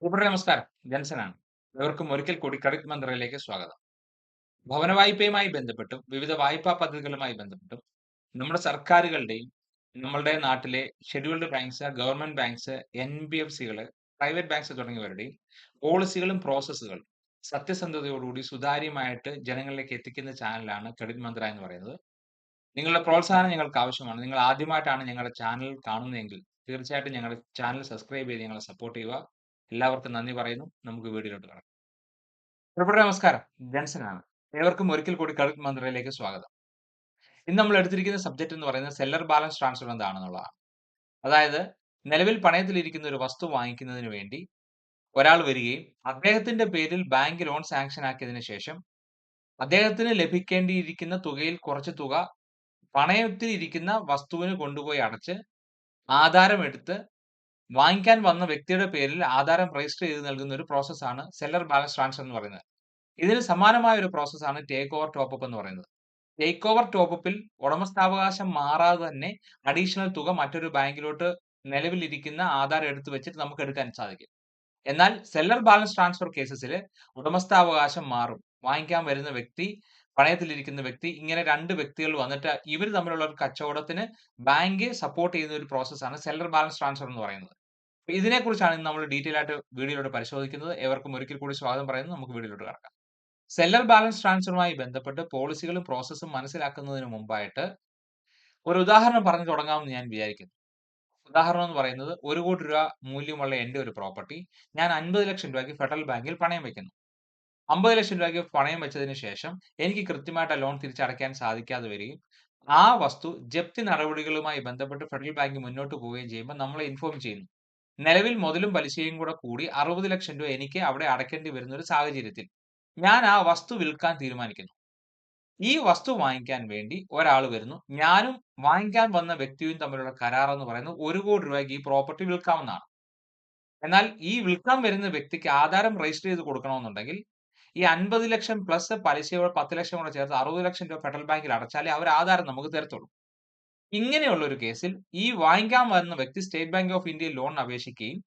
ഇവിടെ നമസ്കാരം. ജെൻസനാണ്. ഏവർക്കും ഒരിക്കൽ കൂടി ക്രെഡിറ്റ് മന്ത്രയിലേക്ക് സ്വാഗതം. ഭവന വായ്പയുമായി ബന്ധപ്പെട്ടും വിവിധ വായ്പാ പദ്ധതികളുമായി ബന്ധപ്പെട്ടും നമ്മുടെ സർക്കാരുകളുടെയും നമ്മളുടെ നാട്ടിലെ ഷെഡ്യൂൾഡ് ബാങ്ക്സ്, ഗവൺമെന്റ് ബാങ്ക്സ്, എൻബിഎഫ്സികള്, പ്രൈവറ്റ് ബാങ്ക്സ് തുടങ്ങിയവരുടെയും പോളിസികളും പ്രോസസ്സുകളും സത്യസന്ധതയോടുകൂടി സുതാര്യമായിട്ട് ജനങ്ങളിലേക്ക് എത്തിക്കുന്ന ചാനലാണ് ക്രെഡിറ്റ് മന്ത്ര എന്ന് പറയുന്നത്. നിങ്ങളുടെ പ്രോത്സാഹനം ഞങ്ങൾക്ക് ആവശ്യമാണ്. നിങ്ങൾ ആദ്യമായിട്ടാണ് ഞങ്ങളുടെ ചാനൽ കാണുന്നതെങ്കിൽ തീർച്ചയായിട്ടും ഞങ്ങളുടെ ചാനൽ സബ്സ്ക്രൈബ് ചെയ്ത് ഞങ്ങളെ സപ്പോർട്ട് ചെയ്യുക. എല്ലാവർക്കും നന്ദി പറയുന്നു. നമുക്ക് വീഡിയോയിലോട്ട് കടക്കാം. പ്രിയപ്പെട്ടവരെ നമസ്കാരം. ജെൻസനാണ്. ഏവർക്കും ഒരിക്കൽ കൂടി ക്രെഡിറ്റ് മന്ത്രയിലേക്ക് സ്വാഗതം. ഇന്ന് നമ്മൾ എടുത്തിരിക്കുന്ന സബ്ജക്ട് എന്ന് പറയുന്നത് സെല്ലർ ബാലൻസ് ട്രാൻസ്ഫർ എന്താണെന്നുള്ളതാണ്. അതായത് നിലവിൽ പണയത്തിലിരിക്കുന്ന ഒരു വസ്തു വാങ്ങിക്കുന്നതിന് വേണ്ടി ഒരാൾ വരികയും അദ്ദേഹത്തിന്റെ പേരിൽ ബാങ്ക് ലോൺ സാങ്ഷൻ ആക്കിയതിനു ശേഷം അദ്ദേഹത്തിന് ലഭിക്കേണ്ടിയിരിക്കുന്ന തുകയിൽ കുറച്ച് തുക പണയത്തിൽ ഇരിക്കുന്ന വസ്തുവിന് കൊണ്ടുപോയി അടച്ച് ആധാരം എടുത്ത് വാങ്ങിക്കാൻ വന്ന വ്യക്തിയുടെ പേരിൽ ആധാരം രജിസ്റ്റർ ചെയ്ത് നൽകുന്ന ഒരു പ്രോസസ്സാണ് സെല്ലർ ബാലൻസ് ട്രാൻസ്ഫർ എന്ന് പറയുന്നത്. ഇതിന് സമാനമായ ഒരു പ്രോസസ്സാണ് ടേക്ക് ഓവർ ടോപ്പ് അപ്പ് എന്ന് പറയുന്നത്. ടേക്ക് ഓവർ ടോപ്പ് അപ്പിൽ ഉടമസ്ഥാവകാശം മാറാതെ തന്നെ അഡീഷണൽ തുക മറ്റൊരു ബാങ്കിലോട്ട് നിലവിലിരിക്കുന്ന ആധാരം എടുത്ത് വെച്ചിട്ട് നമുക്ക് എടുക്കാൻ സാധിക്കും. എന്നാൽ സെല്ലർ ബാലൻസ് ട്രാൻസ്ഫർ കേസസിൽ ഉടമസ്ഥാവകാശം മാറും. വാങ്ങിക്കാൻ വരുന്ന വ്യക്തി, പണയത്തിലിരിക്കുന്ന വ്യക്തി, ഇങ്ങനെ 2 വ്യക്തികൾ വന്നിട്ട് ഇവർ തമ്മിലുള്ള ഒരു കച്ചവടത്തിന് ബാങ്ക് സപ്പോർട്ട് ചെയ്യുന്ന ഒരു പ്രോസസ്സാണ് സെല്ലർ ബാലൻസ് ട്രാൻസ്ഫർ എന്ന് പറയുന്നത്. അപ്പൊ ഇതിനെക്കുറിച്ചാണ് ഇന്ന് നമ്മൾ ഡീറ്റെയിൽ ആയിട്ട് വീഡിയോയിലൂടെ പരിശോധിക്കുന്നത്. ഏവർക്കും ഒരിക്കൽ കൂടി സ്വാഗതം പറയുന്നു. നമുക്ക് വീഡിയോയിലോട്ട് കടക്കാം. സെല്ലർ ബാലൻസ് ട്രാൻസ്ഫറുമായി ബന്ധപ്പെട്ട് പോളിസികളും പ്രോസസ്സും മനസ്സിലാക്കുന്നതിന് മുമ്പായിട്ട് ഒരു ഉദാഹരണം പറഞ്ഞു തുടങ്ങാമെന്ന് ഞാൻ വിചാരിക്കുന്നു. ഉദാഹരണം എന്ന് പറയുന്നത് ₹1,00,00,000 മൂല്യമുള്ള എന്റെ ഒരു പ്രോപ്പർട്ടി ഞാൻ 50,00,000 രൂപയ്ക്ക് ഫെഡറൽ ബാങ്കിൽ പണയം വെക്കുന്നു. 50,00,000 രൂപയ്ക്ക് പണയം വെച്ചതിന് ശേഷം എനിക്ക് കൃത്യമായിട്ട് ആ ലോൺ തിരിച്ചടയ്ക്കാൻ സാധിക്കാതെ വരികയും ആ വസ്തു ജപ്തി നടപടികളുമായി ബന്ധപ്പെട്ട് ഫെഡറൽ ബാങ്ക് മുന്നോട്ട് പോവുകയും ചെയ്യുമ്പോൾ നമ്മളെ ഇൻഫോം ചെയ്യുന്നു. നിലവിൽ മുതലും പലിശയും കൂടെ കൂടി 60,00,000 രൂപ എനിക്ക് അവിടെ അടയ്ക്കേണ്ടി വരുന്ന ഒരു സാഹചര്യത്തിൽ ഞാൻ ആ വസ്തു വിൽക്കാൻ തീരുമാനിക്കുന്നു. ഈ വസ്തു വാങ്ങിക്കാൻ വേണ്ടി ഒരാള് വരുന്നു. ഞാനും വാങ്ങിക്കാൻ വന്ന വ്യക്തിയും തമ്മിലുള്ള കരാർ എന്ന് പറയുന്നത് ₹1,00,00,000 ഈ പ്രോപ്പർട്ടി വിൽക്കാമെന്നാണ്. എന്നാൽ ഈ വിൽക്കാൻ വരുന്ന വ്യക്തിക്ക് ആധാരം രജിസ്റ്റർ ചെയ്ത് കൊടുക്കണമെന്നുണ്ടെങ്കിൽ ഈ 50,00,000 പ്ലസ് പലിശയോടെ 10,00,000 കൂടെ ചേർത്ത് 60,00,000 രൂപ ഫെഡറൽ ബാങ്കിൽ അടച്ചാലേ അവർ ആധാരം നമുക്ക് തരത്തുള്ളൂ. ഇങ്ങനെയുള്ള ഒരു കേസിൽ ഈ വാങ്ങിക്കാൻ വന്ന വ്യക്തി സ്റ്റേറ്റ് ബാങ്ക് ഓഫ് ഇന്ത്യയിൽ ലോണിന് അപേക്ഷിക്കുകയും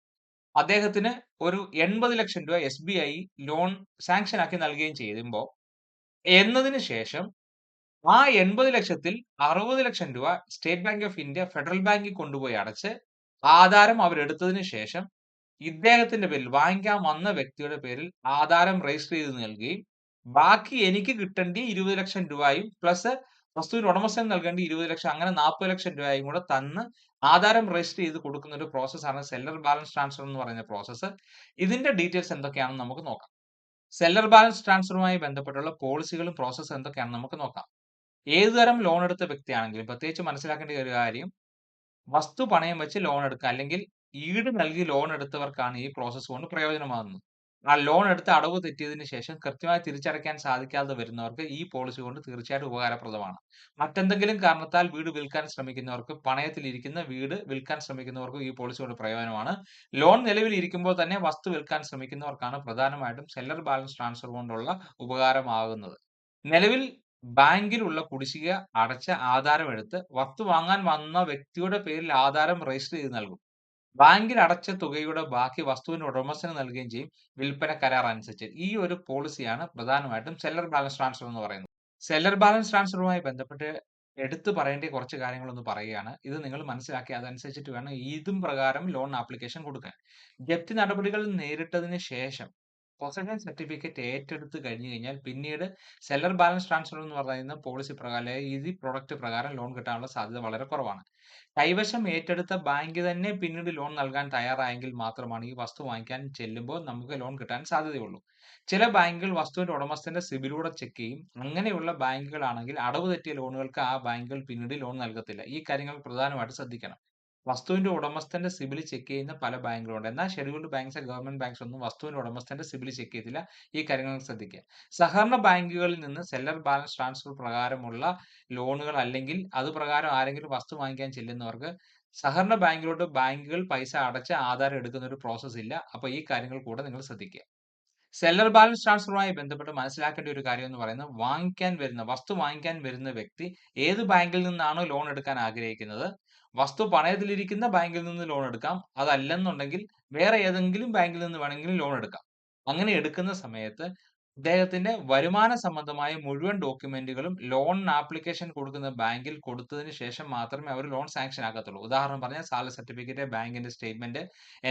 അദ്ദേഹത്തിന് ഒരു 80,00,000 രൂപ എസ്ബിഐ ലോൺ സാങ്ഷൻ ആക്കി നൽകുകയും ചെയ്യുമ്പോൾ എന്നതിന് ശേഷം ആ 80,00,000ത്തിൽ 60,00,000 രൂപ state bank of India federal ബാങ്കിൽ കൊണ്ടുപോയി അടച്ച് ആധാരം അവരെടുത്തതിന് ശേഷം ഇദ്ദേഹത്തിന്റെ പേരിൽ വാങ്ങിക്കാൻ വന്ന വ്യക്തിയുടെ പേരിൽ ആധാരം രജിസ്റ്റർ ചെയ്ത് നൽകുകയും ബാക്കി എനിക്ക് കിട്ടേണ്ട 20,00,000 രൂപയും പ്ലസ് വസ്തുവിന് ഉടമസ്ഥന് നൽകേണ്ട 20,00,000 അങ്ങനെ 40,00,000 രൂപയും കൂടെ തന്ന് ആധാരം രജിസ്റ്റർ ചെയ്ത് കൊടുക്കുന്ന ഒരു പ്രോസസ്സാണ് സെല്ലർ ബാലൻസ് ട്രാൻസ്ഫർ എന്ന് പറയുന്ന പ്രോസസ്സ്. ഇതിന്റെ ഡീറ്റെയിൽസ് എന്തൊക്കെയാണെന്ന് നമുക്ക് നോക്കാം. സെല്ലർ ബാലൻസ് ട്രാൻസ്ഫറുമായി ബന്ധപ്പെട്ടുള്ള പോളിസികളും പ്രോസസ്സും എന്തൊക്കെയാണെന്ന് നമുക്ക് നോക്കാം. ഏതുതരം ലോൺ എടുത്ത വ്യക്തിയാണെങ്കിലും പ്രത്യേകിച്ച് മനസ്സിലാക്കേണ്ട ഒരു കാര്യം വസ്തു പണയം വെച്ച് ലോൺ എടുക്കുക അല്ലെങ്കിൽ ഈട് നൽകി ലോൺ എടുത്തവർക്കാണ് ഈ പ്രോസസ്സ് കൊണ്ട് പ്രയോജനമാകുന്നത്. ആ ലോൺ എടുത്ത് അടവ് തെറ്റിയതിന് ശേഷം കൃത്യമായി തിരിച്ചടയ്ക്കാൻ സാധിക്കാതെ വരുന്നവർക്ക് ഈ പോളിസി കൊണ്ട് തീർച്ചയായിട്ടും ഉപകാരപ്രദമാണ്. മറ്റെന്തെങ്കിലും കാരണത്താൽ വീട് വിൽക്കാൻ ശ്രമിക്കുന്നവർക്ക്, പണയത്തിലിരിക്കുന്ന വീട് വിൽക്കാൻ ശ്രമിക്കുന്നവർക്കും ഈ പോളിസി കൊണ്ട് പ്രയോജനമാണ്. ലോൺ നിലവിൽ ഇരിക്കുമ്പോൾ തന്നെ വസ്തു വിൽക്കാൻ ശ്രമിക്കുന്നവർക്കാണ് പ്രധാനമായിട്ടും സെല്ലർ ബാലൻസ് ട്രാൻസ്ഫർ കൊണ്ടുള്ള ഉപകാരമാകുന്നത്. നിലവിൽ ബാങ്കിലുള്ള കുടിശ്ശിക അടച്ച ആധാരമെടുത്ത് വസ്തു വാങ്ങാൻ വന്ന വ്യക്തിയുടെ പേരിൽ ആധാരം രജിസ്റ്റർ ചെയ്ത് നൽകും. ബാങ്കിൽ അടച്ച തുകയുടെ ബാക്കി വസ്തുവിന്റെ ഉടമസ്ഥന് നൽകുകയും ചെയ്യും വിൽപ്പന കരാർ അനുസരിച്ച്. ഈ ഒരു പോളിസിയാണ് പ്രധാനമായിട്ടും സെല്ലർ ബാലൻസ് ട്രാൻസ്ഫർ എന്ന് പറയുന്നത്. സെല്ലർ ബാലൻസ് ട്രാൻസ്ഫറുമായി ബന്ധപ്പെട്ട് എടുത്തു പറയേണ്ട കുറച്ച് കാര്യങ്ങളൊന്ന് പറയുകയാണ്. ഇത് നിങ്ങൾ മനസ്സിലാക്കി അതനുസരിച്ചിട്ട് വേണം ഇതും പ്രകാരം ലോൺ ആപ്ലിക്കേഷൻ കൊടുക്കാൻ. ജപ്തി നടപടികൾ നേരിട്ടതിന് ശേഷം പൊസഷൻ സർട്ടിഫിക്കറ്റ് ഏറ്റെടുത്ത് കഴിഞ്ഞു കഴിഞ്ഞാൽ പിന്നീട് സെല്ലർ ബാലൻസ് ട്രാൻസ്ഫർ എന്ന് പറയുന്ന പോളിസി പ്രകാരം അല്ലെങ്കിൽ ഈ പ്രൊഡക്റ്റ് പ്രകാരം ലോൺ കിട്ടാനുള്ള സാധ്യത വളരെ കുറവാണ്. കൈവശം ഏറ്റെടുത്ത ബാങ്ക് തന്നെ പിന്നീട് ലോൺ നൽകാൻ തയ്യാറായെങ്കിൽ മാത്രമാണ് ഈ വസ്തു വാങ്ങിക്കാൻ ചെല്ലുമ്പോൾ നമുക്ക് ലോൺ കിട്ടാൻ സാധ്യതയുള്ളൂ. ചില ബാങ്കുകൾ വസ്തുവിന്റെ ഉടമസ്ഥന്റെ സിബിലൂടെ ചെക്ക് ചെയ്യും. അങ്ങനെയുള്ള ബാങ്കുകളാണെങ്കിൽ അടവ് തെറ്റിയ ലോണുകൾക്ക് ആ ബാങ്കുകൾ പിന്നീട് ലോൺ നൽകത്തില്ല. ഈ കാര്യങ്ങൾ പ്രധാനമായിട്ട് ശ്രദ്ധിക്കണം. വസ്തുവിന്റെ ഉടമസ്ഥന്റെ സിബിൽ ചെക്ക് ചെയ്യുന്ന പല ബാങ്കുകളുണ്ട്. എന്നാൽ ഷെഡ്യൂൾഡ് ബാങ്ക്സ്, ഗവൺമെന്റ് ബാങ്ക്സ് ഒന്നും വസ്തുവിന്റെ ഉടമസ്ഥന്റെ സിബിൽ ചെക്ക് ചെയ്തില്ല. ഈ കാര്യങ്ങൾ ശ്രദ്ധിക്കുക. സഹകരണ ബാങ്കുകളിൽ നിന്ന് സെല്ലർ ബാലൻസ് ട്രാൻസ്ഫർ പ്രകാരമുള്ള ലോണുകൾ അല്ലെങ്കിൽ അത് പ്രകാരം ആരെങ്കിലും വസ്തു വാങ്ങിക്കാൻ ചെല്ലുന്നവർക്ക് സഹകരണ ബാങ്കിലോട്ട് ബാങ്കുകൾ പൈസ അടച്ച് ആധാരം എടുക്കുന്ന ഒരു പ്രോസസ് ഇല്ല. അപ്പൊ ഈ കാര്യങ്ങൾ കൂടെ നിങ്ങൾ ശ്രദ്ധിക്കുക. സെല്ലർ ബാലൻസ് ട്രാൻസ്ഫറുമായി ബന്ധപ്പെട്ട് മനസ്സിലാക്കേണ്ട ഒരു കാര്യം എന്ന് പറയുന്നത് വസ്തു വാങ്ങിക്കാൻ വരുന്ന വ്യക്തി ഏത് ബാങ്കിൽ നിന്നാണോ ലോൺ എടുക്കാൻ ആഗ്രഹിക്കുന്നത് വസ്തു പണയത്തിലിരിക്കുന്ന ബാങ്കിൽ നിന്ന് ലോൺ എടുക്കാം. അതല്ലെന്നുണ്ടെങ്കിൽ വേറെ ഏതെങ്കിലും ബാങ്കിൽ നിന്ന് വേണമെങ്കിലും ലോൺ എടുക്കാം. അങ്ങനെ എടുക്കുന്ന സമയത്ത് അദ്ദേഹത്തിന്റെ വരുമാന സംബന്ധമായ മുഴുവൻ ഡോക്യുമെന്റുകളും ലോണിന് ആപ്ലിക്കേഷൻ കൊടുക്കുന്ന ബാങ്കിൽ കൊടുത്തതിന് ശേഷം മാത്രമേ അവർ ലോൺ സാങ്ഷൻ ആക്കത്തുള്ളൂ. ഉദാഹരണം പറഞ്ഞാൽ സാലറി സർട്ടിഫിക്കറ്റ്, ബാങ്കിന്റെ സ്റ്റേറ്റ്മെന്റ്,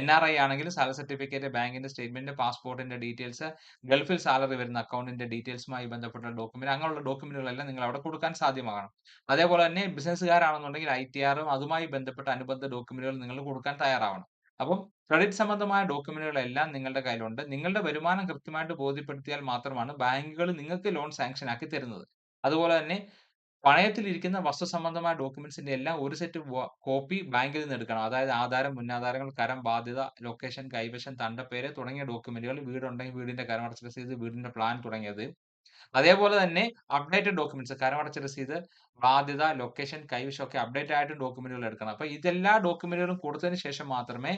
എൻആർഐ ആണെങ്കിൽ സാലറി സർട്ടിഫിക്കറ്റ്, ബാങ്കിന്റെ സ്റ്റേറ്റ്മെന്റ്, പാസ്പോർട്ടിന്റെ ഡീറ്റെയിൽസ്, ഗൾഫിൽ സാലറി വരുന്ന അക്കൗണ്ടിന്റെ ഡീറ്റെയിൽസുമായി ബന്ധപ്പെട്ട ഡോക്യുമെന്റ്, അങ്ങനെയുള്ള ഡോക്യുമെന്റുകളെല്ലാം നിങ്ങൾ അവിടെ കൊടുക്കാൻ സാധ്യമാകണം. അതേപോലെ തന്നെ ബിസിനസ്സുകാരാണെന്നുണ്ടെങ്കിൽ ഐടിആറും അതുമായി ബന്ധപ്പെട്ട അനുബന്ധ ഡോക്യുമെന്റുകൾ നിങ്ങൾ കൊടുക്കാൻ തയ്യാറാവണം. അപ്പം ക്രെഡിറ്റ് സംബന്ധമായ ഡോക്യുമെന്റുകളെല്ലാം നിങ്ങളുടെ കയ്യിലുണ്ട്. നിങ്ങളുടെ വരുമാനം കൃത്യമായിട്ട് ബോധ്യപ്പെടുത്തിയാൽ മാത്രമാണ് ബാങ്കുകൾ നിങ്ങൾക്ക് ലോൺ സാങ്ഷൻ ആക്കി തരുന്നത്. അതുപോലെ തന്നെ പണയത്തിലിരിക്കുന്ന വസ്തു സംബന്ധമായ ഡോക്യുമെന്റ്സിന്റെ എല്ലാം ഒരു സെറ്റ് കോപ്പി ബാങ്കിൽ നിന്ന് എടുക്കണം. അതായത് ആധാരം, മുന്നാധാരങ്ങൾ, കരം, ബാധ്യത, ലൊക്കേഷൻ, കൈവശം, തണ്ടപ്പേര് തുടങ്ങിയ ഡോക്യുമെന്റുകൾ, വീടുണ്ടെങ്കിൽ വീടിന്റെ കരമടച്ച രസീത്, വീടിന്റെ പ്ലാൻ തുടങ്ങിയത്. അതേപോലെ തന്നെ അപ്ഡേറ്റഡ് ഡോക്യുമെന്റ്സ് കരമടച്ച രസീത്, ബാധ്യത, ലൊക്കേഷൻ, കൈവശം ഒക്കെ അപ്ഡേറ്റ് ആയിട്ട് ഡോക്യുമെന്റുകൾ എടുക്കണം. അപ്പൊ ഇതെല്ലാ ഡോക്യുമെന്റുകളും കൊടുത്തതിന് ശേഷം മാത്രമേ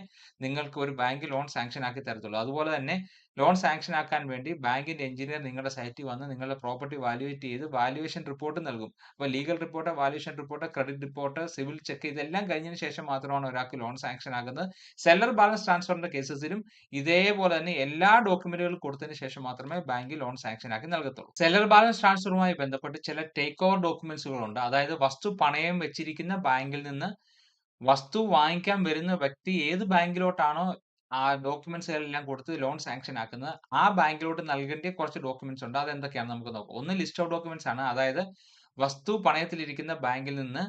നിങ്ങൾക്ക് ഒരു ബാങ്ക് ലോൺ സാങ്ഷൻ ആക്കി തരത്തുള്ളൂ. അതുപോലെ തന്നെ ലോൺ സാങ്ഷൻ ആക്കാൻ വേണ്ടി ബാങ്കിന്റെ എഞ്ചിനീയർ നിങ്ങളുടെ സൈറ്റിൽ വന്ന് നിങ്ങളുടെ പ്രോപ്പർട്ടി വാല്യുവേറ്റ് ചെയ്ത് വാല്യുവേഷൻ റിപ്പോർട്ട് നൽകും. അപ്പൊ legal report, valuation report, credit report, civil check ഇതെല്ലാം കഴിഞ്ഞതിന് ശേഷം മാത്രമാണ് ഒരാൾക്ക് ലോൺ സാങ്ഷൻ ആകുന്നത്. സെല്ലർ ബാലൻസ് ട്രാൻസ്ഫറിന്റെ കേസസിലും ഇതേപോലെ തന്നെ എല്ലാ ഡോക്യുമെന്റുകളും കൊടുത്തതിന് ശേഷം മാത്രമേ ബാങ്ക് ലോൺ സാങ്ഷൻ ആക്കി നൽകത്തുള്ളൂ. സെല്ലർ ബാലൻസ് ട്രാൻസ്ഫറുമായി ബന്ധപ്പെട്ട് ചില ടേക്ക് ഓവർ ഡോക്യുമെന്റ്സുകളുണ്ട്. അതായത് വസ്തു പണയം വെച്ചിരിക്കുന്ന ബാങ്കിൽ നിന്ന് വസ്തു വാങ്ങിക്കാൻ വരുന്ന വ്യക്തി ഏത് ബാങ്കിലോട്ടാണോ ആ ഡോക്യുമെന്റ്സുകളെല്ലാം കൊടുത്ത് ലോൺ സാങ്ഷൻ ആക്കുന്നത്, ആ ബാങ്കിലോട്ട് നൽകേണ്ട കുറച്ച് ഡോക്യുമെന്റ്സ് ഉണ്ട്. അതെന്തൊക്കെയാണെന്ന് നമുക്ക് നോക്കാം. ഒന്ന് ലിസ്റ്റ് ഓഫ് ഡോക്യുമെന്റ്സ് ആണ്. അതായത് വസ്തു പണയത്തിലിരിക്കുന്ന ബാങ്കിൽ നിന്ന്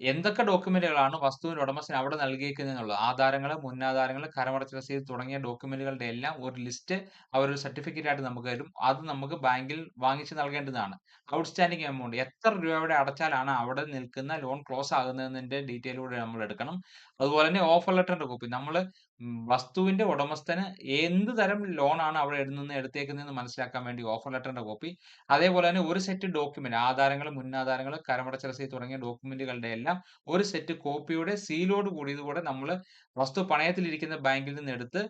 എന്തൊക്കെ ഡോക്യുമെന്റുകളാണ് വസ്തുവിന്റെ ഉടമസ്ഥന് അവിടെ നൽകിയേക്കുന്നതെന്നുള്ളത്. ആധാരങ്ങള്, മുന്നാധാരങ്ങള്, കരമടച്ച രസീത് തുടങ്ങിയ ഡോക്യുമെന്റുകളുടെ എല്ലാം ഒരു ലിസ്റ്റ് അവരൊരു സർട്ടിഫിക്കറ്റ് ആയിട്ട് നമുക്ക് തരും. അത് നമുക്ക് ബാങ്കിൽ വാങ്ങിച്ച് നൽകേണ്ടതാണ്. ഔട്ട്സ്റ്റാൻഡിംഗ് എമൗണ്ട് എത്ര രൂപയുടെ അടച്ചാലാണ് അവിടെ നിൽക്കുന്ന ലോൺ ക്ലോസ് ആകുന്നതിന്റെ ഡീറ്റെയിൽ കൂടെ നമ്മൾ എടുക്കണം. അതുപോലെ തന്നെ ഓഫർ ലെറ്ററിന്റെ കോപ്പി. നമ്മള് വസ്തുവിന്റെ ഉടമസ്ഥന് എന്ത് തരം ലോണാണ് അവിടെ നിന്ന് എടുത്തേക്കുന്നതെന്ന് മനസ്സിലാക്കാൻ വേണ്ടി ഓഫർ ലെറ്ററിന്റെ കോപ്പി. അതേപോലെ തന്നെ ഒരു സെറ്റ് ഡോക്യുമെന്റ് ആധാരങ്ങള്, മുന്നാധാരങ്ങള്, കരമടച്ച രസീത് തുടങ്ങിയ ഡോക്യുമെന്റുകളുടെ എല്ലാം ഒരു സെറ്റ് കോപ്പിയുടെ സീലോട് കൂടിയത് കൂടെ നമ്മള് വസ്തു പണയത്തിലിരിക്കുന്ന ബാങ്കിൽ നിന്ന് എടുത്ത്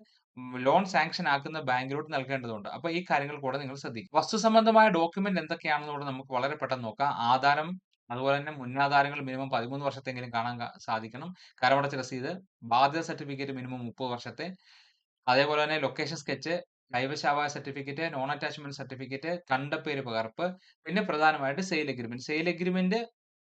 ലോൺ സാങ്ഷൻ ആക്കുന്ന ബാങ്കിലോട്ട് നൽകേണ്ടതുണ്ട്. അപ്പൊ ഈ കാര്യങ്ങൾ കൂടെ നിങ്ങൾ ശ്രദ്ധിക്കുക. വസ്തു സംബന്ധമായ ഡോക്യുമെന്റ് എന്തൊക്കെയാണെന്ന് കൂടെ നമുക്ക് വളരെ പെട്ടെന്ന് നോക്കാം. ആധാരം, അതുപോലെ തന്നെ മുന്നാധാരങ്ങൾ മിനിമം 13 വർഷത്തെങ്കിലും കാണാൻ സാധിക്കണം. കരമടച്ച രസീത്, ബാധ്യത സർട്ടിഫിക്കറ്റ് മിനിമം 30 വർഷത്തെ. അതേപോലെ തന്നെ ലൊക്കേഷൻ സ്കെച്ച്, കൈവശാവകാശ സർട്ടിഫിക്കറ്റ്, നോൺ അറ്റാച്ച്മെന്റ് സർട്ടിഫിക്കറ്റ്, കണ്ടപ്പേര് പകർപ്പ്, പിന്നെ പ്രധാനമായിട്ട് സെയിൽ എഗ്രിമെന്റ്. സെയിൽ എഗ്രിമെന്റ്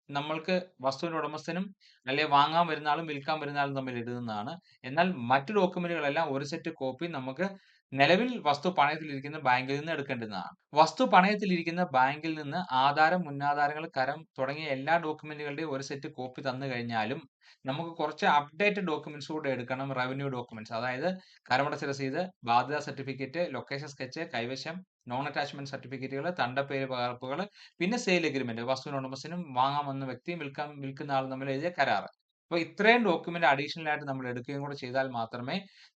നമ്മൾക്ക് വസ്തുവിന്റെ ഉടമസ്ഥനും അല്ലെ വാങ്ങാൻ വരുന്ന ആളും വിൽക്കാൻ വരുന്ന ആളും തമ്മിൽ എഴുതുന്നതാണ്. എന്നാൽ മറ്റു ഡോക്യുമെന്റുകളെല്ലാം ഒരു സെറ്റ് കോപ്പി നമുക്ക് നിലവിൽ വസ്തു പണയത്തിലിരിക്കുന്ന ബാങ്കിൽ നിന്ന് എടുക്കേണ്ടുന്നതാണ്. വസ്തു പണയത്തിലിരിക്കുന്ന ബാങ്കിൽ നിന്ന് ആധാരം, മുന്നാധാരങ്ങൾ, കരം തുടങ്ങിയ എല്ലാ ഡോക്യുമെന്റുകളുടെയും ഒരു സെറ്റ് കോപ്പി തന്നു കഴിഞ്ഞാലും നമുക്ക് കുറച്ച് അപ്ഡേറ്റഡ് ഡോക്യുമെന്റ്സ് കൂടെ എടുക്കണം. റവന്യൂ ഡോക്യുമെന്റ്സ് അതായത് കരമടച്ച രസീത്, ബാധ്യതാ സർട്ടിഫിക്കറ്റ്, ലൊക്കേഷൻ സ്കെച്ച്, കൈവശം, നോൺ അറ്റാച്ച്മെന്റ് സർട്ടിഫിക്കറ്റുകൾ, തണ്ടപ്പേര് പകർപ്പുകൾ, പിന്നെ സെയിൽ എഗ്രിമെന്റ് വസ്തുവിന്റെ ഉടമസ്ഥനും വാങ്ങാൻ വന്ന വ്യക്തിയും വിൽക്കുന്ന ആളും തമ്മിൽ എഴുതിയ കരാർ. അപ്പൊ ഇത്രയും ഡോക്യുമെന്റ് അഡീഷണൽ ആയിട്ട് നമ്മൾ എടുക്കുകയും കൂടെ ചെയ്താൽ മാത്രമേ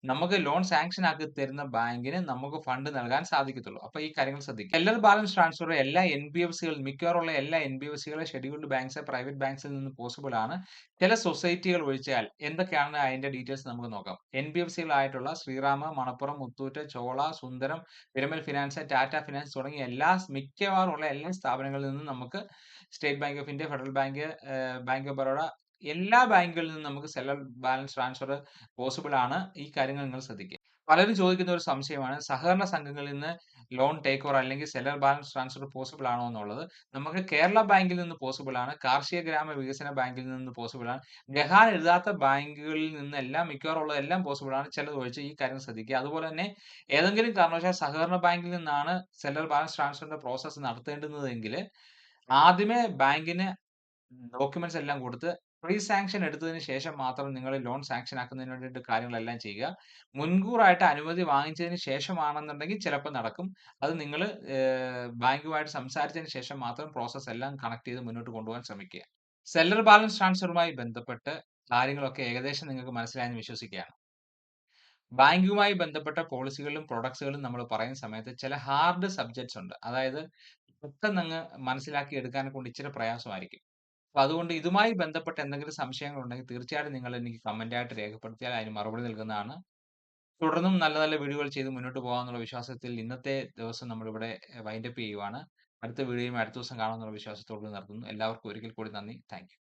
നമുക്ക് ലോൺ സാങ്ഷൻ ആക്കി തരുന്ന ബാങ്കിന് നമുക്ക് ഫണ്ട് നൽകാൻ സാധിക്കത്തുള്ളൂ. അപ്പൊ ഈ കാര്യങ്ങൾ ശ്രദ്ധിക്കുക. സെല്ലർ ബാലൻസ് ട്രാൻസ്ഫർ എല്ലാ എൻബിഎഫ്സികളും മിക്കവാറുള്ള എല്ലാ എൻബിഎഫ്സികളെ ഷെഡ്യൂൾഡ് ബാങ്ക്സ്, പ്രൈവറ്റ് ബാങ്ക്സിൽ നിന്ന് പോസിബിൾ ആണ്. ചില സൊസൈറ്റികൾ ഒഴിച്ചാൽ എന്തൊക്കെയാണ് അതിന്റെ ഡീറ്റെയിൽസ് നമുക്ക് നോക്കാം. എൻബിഎഫ്സികളായിട്ടുള്ള ശ്രീറാം, മണപ്പുറം, മുത്തൂറ്റ്, ചോള, സുന്ദരം, പിരമൽ ഫിനാൻസ്, ടാറ്റ ഫിനാൻസ് തുടങ്ങിയ മിക്കവാറുമുള്ള എല്ലാ സ്ഥാപനങ്ങളിൽ നിന്നും നമുക്ക് state bank of India, federal bank, bank of Baroda എല്ലാ ബാങ്കുകളിൽ നിന്നും നമുക്ക് സെല്ലർ ബാലൻസ് ട്രാൻസ്ഫർ പോസിബിൾ ആണ്. ഈ കാര്യങ്ങൾ നിങ്ങൾ ശ്രദ്ധിക്കുക. പലരും ചോദിക്കുന്ന ഒരു സംശയമാണ് സഹകരണ സംഘങ്ങളിൽ നിന്ന് ലോൺ ടേക്ക് ഓവർ അല്ലെങ്കിൽ സെല്ലർ ബാലൻസ് ട്രാൻസ്ഫർ പോസിബിൾ ആണോ എന്നുള്ളത്. നമുക്ക് കേരള ബാങ്കിൽ നിന്ന് പോസിബിൾ ആണ്. കാർഷിക ഗ്രാമ വികസന ബാങ്കിൽ നിന്ന് പോസിബിൾ ആണ്. ഗഹാൻ എഴുതാത്ത ബാങ്കുകളിൽ നിന്നെല്ലാം മിക്കവാറും ഉള്ളതെല്ലാം പോസിബിൾ ആണ്. ചിലത് ഒഴിച്ച് ഈ കാര്യം ശ്രദ്ധിക്കുക. അതുപോലെ തന്നെ ഏതെങ്കിലും കാരണവശാൽ സഹകരണ ബാങ്കിൽ നിന്നാണ് സെല്ലർ ബാലൻസ് ട്രാൻസ്ഫറിന്റെ പ്രോസസ്സ് നടത്തേണ്ടുന്നതെങ്കിൽ ആദ്യമേ ബാങ്കിന് ഡോക്യുമെന്റ്സ് എല്ലാം കൊടുത്ത് പ്രീ സാങ്ഷൻ എടുത്തതിന് ശേഷം മാത്രം നിങ്ങൾ ലോൺ സാങ്ഷൻ ആക്കുന്നതിന് വേണ്ടിയിട്ട് കാര്യങ്ങളെല്ലാം ചെയ്യുക. മുൻകൂറായിട്ട് അനുമതി വാങ്ങിച്ചതിന് ശേഷമാണെന്നുണ്ടെങ്കിൽ ചിലപ്പോൾ നടക്കും. അത് നിങ്ങൾ ബാങ്കുമായിട്ട് സംസാരിച്ചതിന് ശേഷം മാത്രം പ്രോസസ് എല്ലാം കണക്ട് ചെയ്ത് മുന്നോട്ട് കൊണ്ടുപോകാൻ ശ്രമിക്കുക. സെല്ലർ ബാലൻസ് ട്രാൻസ്ഫറുമായി ബന്ധപ്പെട്ട് കാര്യങ്ങളൊക്കെ ഏകദേശം നിങ്ങൾക്ക് മനസ്സിലായെന്ന് വിശ്വസിക്കുകയാണ്. ബാങ്കുമായി ബന്ധപ്പെട്ട പോളിസികളിലും പ്രൊഡക്ട്സുകളും നമ്മൾ പറയുന്ന സമയത്ത് ചില ഹാർഡ് സബ്ജക്ട്സ് ഉണ്ട്. അതായത് പെട്ടെന്നങ്ങ് മനസ്സിലാക്കി എടുക്കാനെ കൊണ്ട് ഇച്ചിരി പ്രയാസമായിരിക്കും. അപ്പൊ അതുകൊണ്ട് ഇതുമായി ബന്ധപ്പെട്ട് എന്തെങ്കിലും സംശയങ്ങൾ ഉണ്ടെങ്കിൽ തീർച്ചയായിട്ടും നിങ്ങൾ എനിക്ക് കമന്റ് ആയിട്ട് രേഖപ്പെടുത്തിയാൽ അതിന് മറുപടി നൽകുന്നതാണ്. തുടർന്നും നല്ല നല്ല വീഡിയോകൾ ചെയ്ത് മുന്നോട്ട് പോകാമെന്നുള്ള വിശ്വാസത്തിൽ ഇന്നത്തെ ദിവസം നമ്മളിവിടെ വൈൻഡ് അപ്പ് ചെയ്യുവാണ്. അടുത്ത വീഡിയോയുമായി അടുത്ത ദിവസം കാണാമെന്നുള്ള വിശ്വാസത്തോടെ നിർത്തുന്നു. എല്ലാവർക്കും ഒരിക്കൽ കൂടി നന്ദി. Thank you.